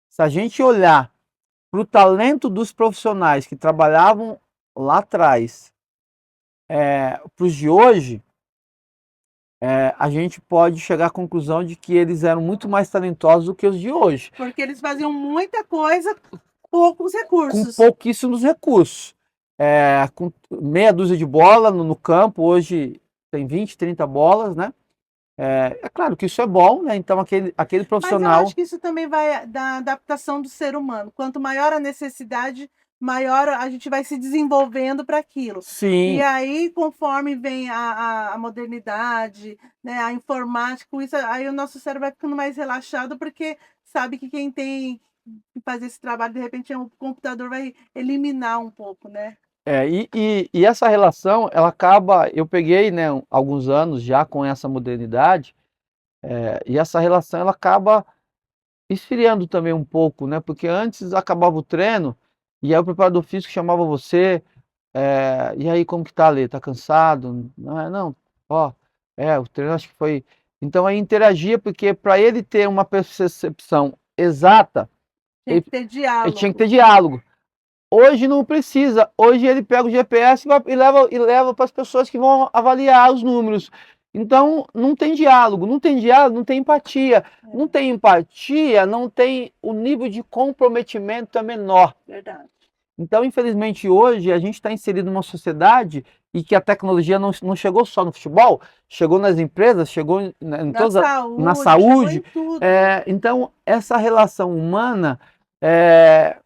se a gente olhar para o talento dos profissionais que trabalhavam lá atrás, para os de hoje, a gente pode chegar à conclusão de que eles eram muito mais talentosos do que os de hoje. Porque eles faziam muita coisa com poucos Com recursos. pouquíssimos recursos. Com meia dúzia de bola no campo, hoje tem 20, 30 bolas, né? É claro que isso é bom, né? Então aquele Mas eu profissional. acho que isso também vai da adaptação do ser humano. Quanto maior a necessidade, maior a gente vai se desenvolvendo para aquilo. E Sim, aí, conforme vem a modernidade, né, a informática, com isso, aí o nosso cérebro vai ficando mais relaxado, porque sabe que quem tem que fazer esse trabalho, de repente, o computador vai eliminar um pouco, né? e essa relação, ela acaba. Eu peguei, né, alguns anos já com essa modernidade, e essa relação ela acaba esfriando também um pouco, né? Porque antes acabava o treino e aí o preparador físico chamava você. E aí, como que tá, Lê? Tá cansado? Não, ó, o treino acho que foi. Então aí interagia, porque para ele ter uma percepção exata, Tem ele, que ter ele tinha que ter diálogo. diálogo. Hoje não precisa. Hoje ele pega o GPS e leva para as pessoas que vão avaliar os números. Então não tem diálogo, não tem diálogo, não tem empatia. Não tem empatia, não tem o nível de comprometimento é menor. Verdade. Então, infelizmente, hoje a gente está inserido numa sociedade e que a tecnologia não chegou só no futebol, chegou nas empresas, chegou Na na saúde, chegou em saúde. tudo. Então, essa relação humana, é,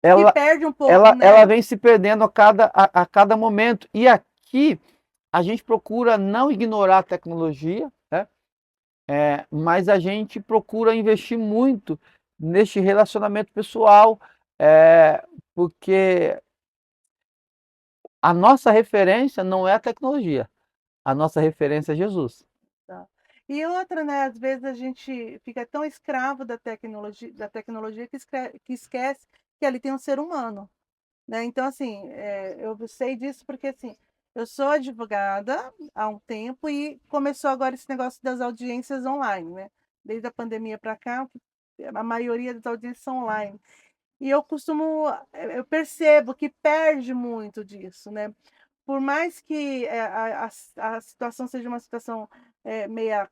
Se ela, perde um pouco, ela né? vem se perdendo a cada momento. E aqui a gente procura não ignorar a tecnologia, né? Mas a gente procura investir muito neste relacionamento pessoal, porque a nossa referência não é a tecnologia, a nossa referência é Jesus. Tá. E outra, né? Às vezes a gente fica tão escravo da tecnologia que esquece que ali tem um ser humano, né? Então, assim, eu sei disso porque, assim, eu sou advogada há um tempo e começou agora esse negócio das audiências online, né? Desde a pandemia para cá, a maioria das audiências são online. E eu percebo que perde muito disso, né? Por mais que a situação seja uma situação meia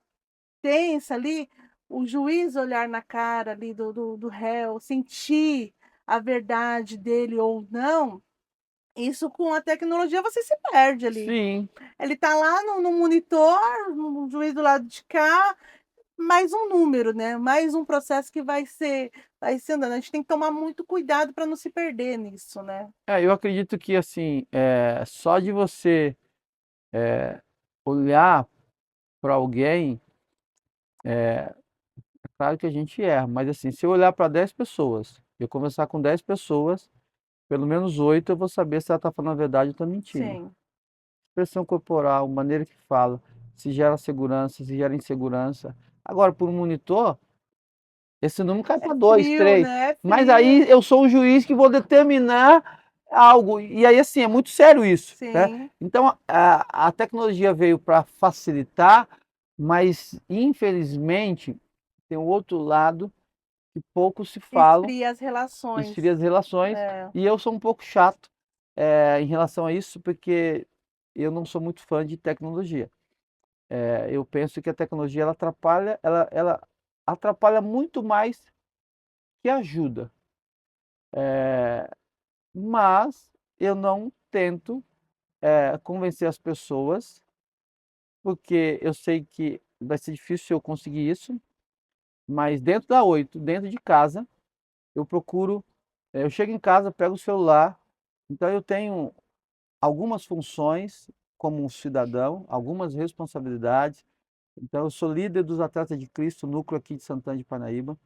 tensa ali, o juiz olhar na cara ali do réu, sentir a verdade dele ou não, isso com a tecnologia você se perde ali. Sim, Ele está lá no monitor, no juiz do lado de cá, mais um número, né? Mais um processo que vai ser andando. A gente tem que tomar muito cuidado para não se perder nisso, né? eu acredito que assim, só de você olhar para alguém, é claro que a gente erra, mas assim, se eu olhar para 10 pessoas, eu conversar com 10 pessoas, pelo menos 8 eu vou saber se ela está falando a verdade ou está mentindo. Sim. Expressão corporal, maneira que fala, se gera segurança, se gera insegurança. Agora, por um monitor, esse número cai É para 2, frio, 3. né? É Mas aí frio. eu sou o juiz que vou determinar algo. E aí, assim, é muito sério isso, né? Sim. Então, a tecnologia veio para facilitar, mas infelizmente tem o outro lado que pouco se falam, Esfria as relações. esfria as relações. É. E eu sou um pouco chato, em relação a isso, porque eu não sou muito fã de tecnologia. Eu penso que a tecnologia ela atrapalha muito mais que ajuda. Mas eu não tento convencer as pessoas, porque eu sei que vai ser difícil eu conseguir isso. mas dentro da 8, dentro de casa, eu procuro, eu chego em casa, pego o celular, então eu tenho algumas funções como um cidadão, algumas responsabilidades. Então, eu sou líder dos Atletas de Cristo, núcleo aqui de Santana de Parnaíba.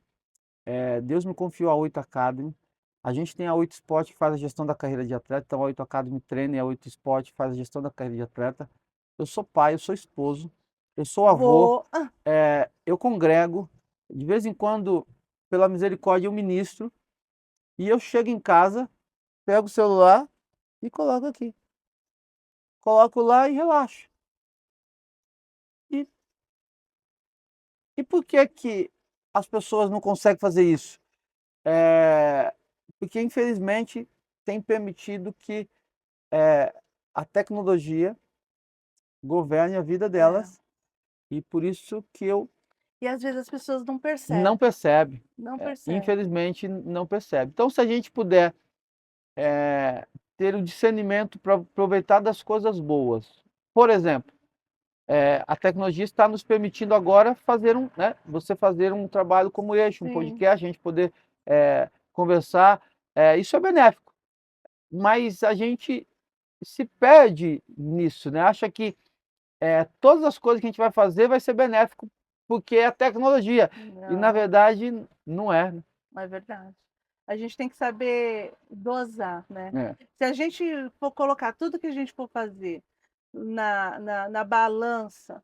Deus me confiou a 8 Academy. A gente tem a 8 Sport que faz a gestão da carreira de atleta, então a 8 Academy treina e a 8 Sport faz a gestão da carreira de atleta. Eu sou pai, eu sou esposo, eu sou avô, Vou. eu congrego, de vez em quando, pela misericórdia, eu ministro, e eu chego em casa, pego o celular e coloco aqui. Coloco lá e relaxo. E, e por que que as pessoas não conseguem fazer isso? É, porque, infelizmente, tem permitido que a tecnologia governe a vida É. delas, e por isso que eu E às vezes as pessoas não não percebem, percebe, não percebem. infelizmente não percebe. Então, se a gente puder ter o discernimento para aproveitar das coisas boas, por exemplo, a tecnologia está nos permitindo agora fazer você fazer um trabalho como este, um Sim, podcast, a gente poder conversar, isso é benéfico, mas a gente se perde nisso, né? Acha que todas as coisas que a gente vai fazer vai ser benéfico porque é a tecnologia, e na não, verdade não é, né? não é verdade. A gente tem que saber dosar, né? É, Se a gente for colocar tudo que a gente for fazer na balança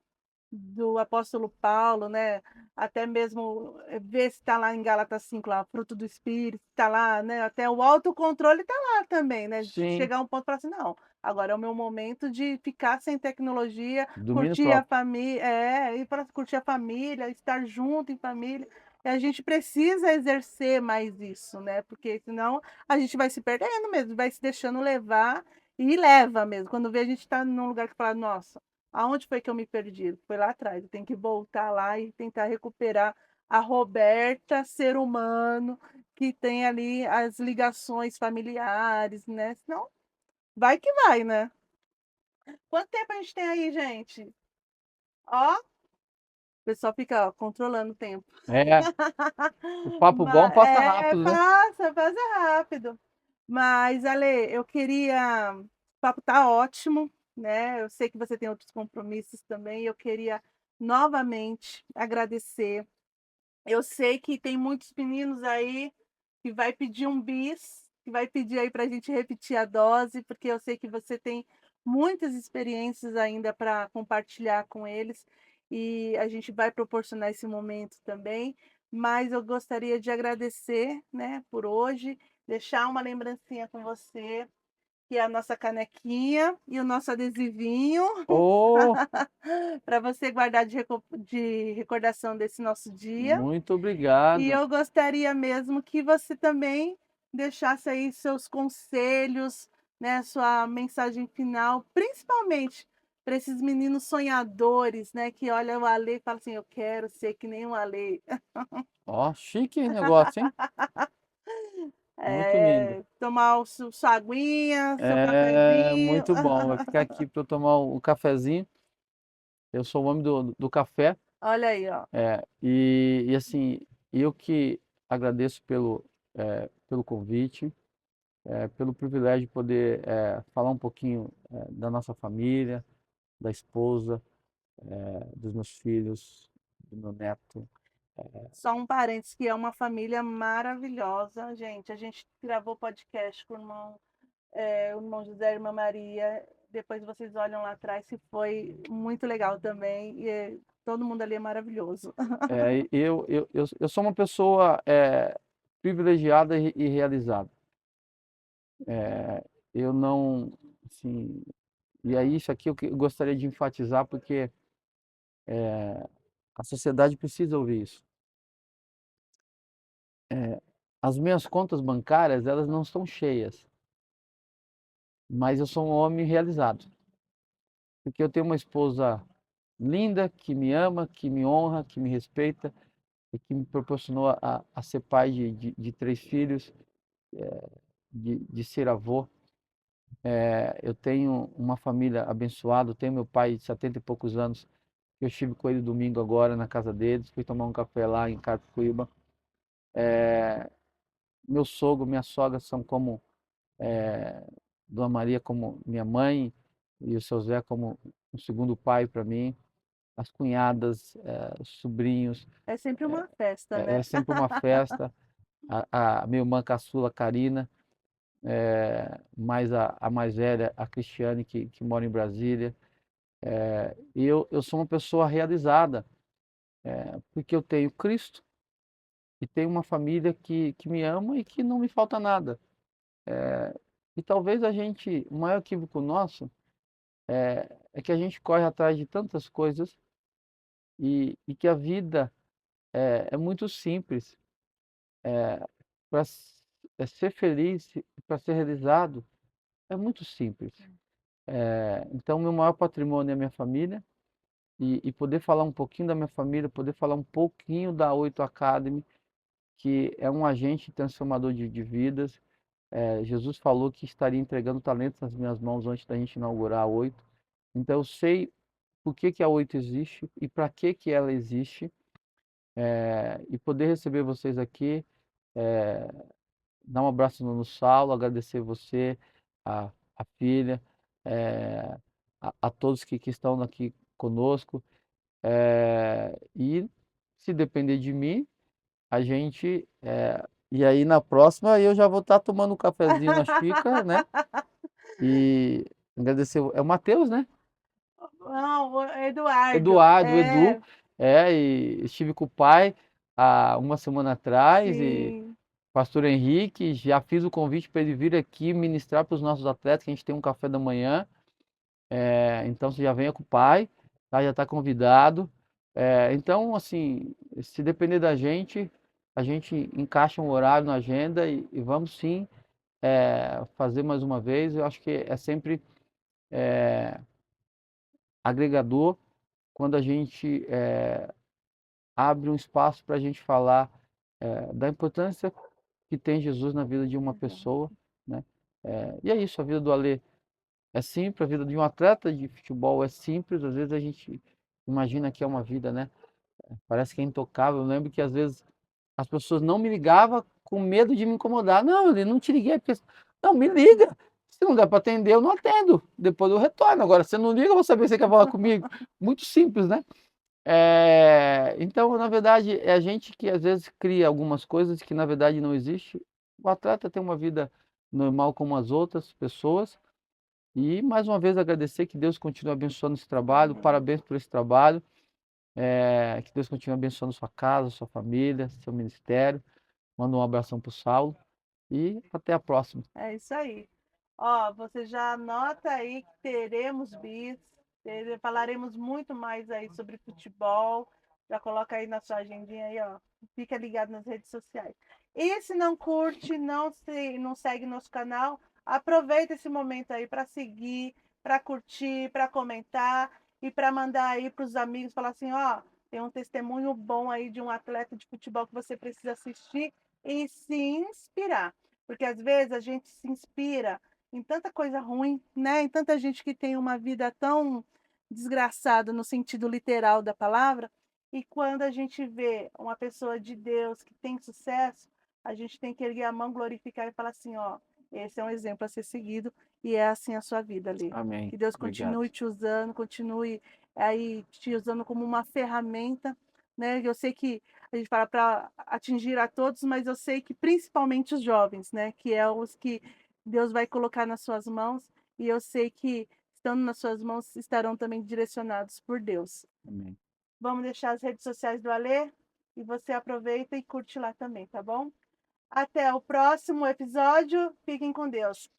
do apóstolo Paulo, né? Até mesmo ver se está lá em Gálatas 5, lá, fruto do Espírito, está lá, né? Até o autocontrole está lá também, né? sim, Chegar a um ponto e falar assim, não, agora é o meu momento de ficar sem tecnologia, domínio curtir a próprio. família, ir para curtir a família, estar junto em família. E a gente precisa exercer mais isso, né? Porque senão a gente vai se perdendo mesmo, vai se deixando levar e leva mesmo. Quando vê, a gente está num lugar que fala, nossa, aonde foi que eu me perdi? Foi lá atrás. Eu tenho que voltar lá e tentar recuperar a Roberta, ser humano, que tem ali as ligações familiares, né? Senão, vai que vai, né? Quanto tempo a gente tem aí, gente? Ó, o pessoal fica ó, controlando o tempo. É, o papo bom passa rápido, né? Passa, passa rápido. Mas, Ale, eu queria. O papo tá ótimo, né? Eu sei que você tem outros compromissos também. Eu queria novamente agradecer. Eu sei que tem muitos meninos aí que vai pedir um bis, que vai pedir aí para a gente repetir a dose, porque eu sei que você tem muitas experiências ainda para compartilhar com eles e a gente vai proporcionar esse momento também. Mas eu gostaria de agradecer, né, por hoje, deixar uma lembrancinha com você, que é a nossa canequinha e o nosso adesivinho, Oh, para você guardar de recordação desse nosso dia. muito E obrigado. eu gostaria mesmo que você também deixasse aí seus conselhos, né, sua mensagem final, principalmente para esses meninos sonhadores, né, que olham o Alê e falam assim: "Eu quero ser que nem o Alê". Ó, chique esse negócio, hein? Muito lindo. Tomar sua aguinha, seu cafezinho. Muito bom. Vai ficar aqui para eu tomar o cafezinho. Eu sou o homem do café. Olha aí, ó. E assim, eu que agradeço pelo convite, pelo privilégio de poder falar um pouquinho da nossa família, da esposa, dos meus filhos, do meu neto. Só um parênteses, que é uma família maravilhosa, gente. A gente gravou podcast com o irmão José e a irmã Maria. Depois vocês olham lá atrás, que foi muito legal também. Todo mundo ali é maravilhoso. Eu sou uma pessoa privilegiada e realizada. Eu não, assim, e é isso aqui que eu gostaria de enfatizar, porque a sociedade precisa ouvir isso. As minhas contas bancárias, elas não estão cheias, mas eu sou um homem realizado, porque eu tenho uma esposa linda, que me ama, que me honra, que me respeita e que me proporcionou a ser pai de 3 filhos, de ser avô. Eu tenho uma família abençoada, tenho meu pai de 70 e poucos anos, Eu estive com ele domingo agora na casa deles, fui tomar um café lá em Carapicuíba. Meu sogro, minha sogra são como Dona Maria como minha mãe e o seu Zé como um segundo pai para mim. As cunhadas, os sobrinhos, É sempre uma festa, é né? sempre uma festa. A minha irmã caçula, Karina, mais a mais velha, a Cristiane, que mora em Brasília. E eu sou uma pessoa realizada, porque eu tenho Cristo e tenho uma família que me ama e que não me falta nada. E talvez o maior equívoco nosso é que a gente corre atrás de tantas coisas e que a vida é muito simples. Para ser feliz, para ser realizado, é muito simples. Então, meu maior patrimônio é a minha família e poder falar um pouquinho da minha família, poder falar um pouquinho da Oito Academy, que é um agente transformador de vidas. Jesus falou que estaria entregando talentos nas minhas mãos antes da gente inaugurar a Oito. Então, eu sei por que a Oito existe e para que ela existe. E poder receber vocês aqui, dar um abraço no Saulo, agradecer você, a filha, eh, a todos que estão aqui conosco. E se depender de mim, a gente. E aí na próxima eu já vou estar tomando um cafezinho na xícara, né? E agradecer. É o Matheus, né? Não, o Eduardo. Eduardo, o Edu. É, E estive com o pai há uma semana atrás e sim. Pastor Henrique, já fiz o convite para ele vir aqui ministrar para os nossos atletas, que a gente tem um café da manhã. Então você já venha com o pai, tá? Já está convidado. Então, assim, se depender da gente, a gente encaixa um horário na agenda e vamos sim fazer mais uma vez. Eu acho que é sempre agregador quando a gente abre um espaço para a gente falar da importância que tem Jesus na vida de uma pessoa, né? E é isso, a vida do Alê é simples, a vida de um atleta de futebol é simples, às vezes a gente imagina que é uma vida, né? Parece que é intocável. Eu lembro que às vezes as pessoas não me ligavam com medo de me incomodar. Não, eu não te liguei porque. Não, me liga. Se não der para atender, eu não atendo. Depois eu retorno. Agora, se não liga, eu vou saber se você quer falar comigo. Muito simples, né? Então, na verdade, é a gente que às vezes cria algumas coisas que na verdade não existe. O atleta tem uma vida normal como as outras pessoas. E mais uma vez agradecer que Deus continue abençoando esse trabalho. Amém. Parabéns por esse trabalho. Que Deus continue abençoando sua casa, sua família, seu ministério. Manda um abração para o Saulo e até a próxima. É isso aí. Ó, você já anota aí que teremos bis, falaremos muito mais aí sobre futebol. Já coloca aí na sua agendinha aí, ó. Fica ligado nas redes sociais. E se não curte, não segue nosso canal, aproveita esse momento aí para seguir, para curtir, para comentar e para mandar aí para os amigos, falar assim, ó, tem um testemunho bom aí de um atleta de futebol que você precisa assistir e se inspirar. Porque às vezes a gente se inspira em tanta coisa ruim, né? Em tanta gente que tem uma vida tão desgraçada no sentido literal da palavra, e quando a gente vê uma pessoa de Deus que tem sucesso, a gente tem que erguer a mão, glorificar e falar assim, ó, esse é um exemplo a ser seguido e é assim a sua vida ali. Amém. Que Deus Obrigado. continue te usando, continue aí te usando como uma ferramenta, né? Eu sei que a gente fala para atingir a todos, mas eu sei que principalmente os jovens, né? Que é os que Deus vai colocar nas suas mãos, e eu sei que estando nas suas mãos estarão também direcionados por Deus. Amém. Vamos deixar as redes sociais do Alê e você aproveita e curte lá também, tá bom? Até o próximo episódio. Fiquem com Deus.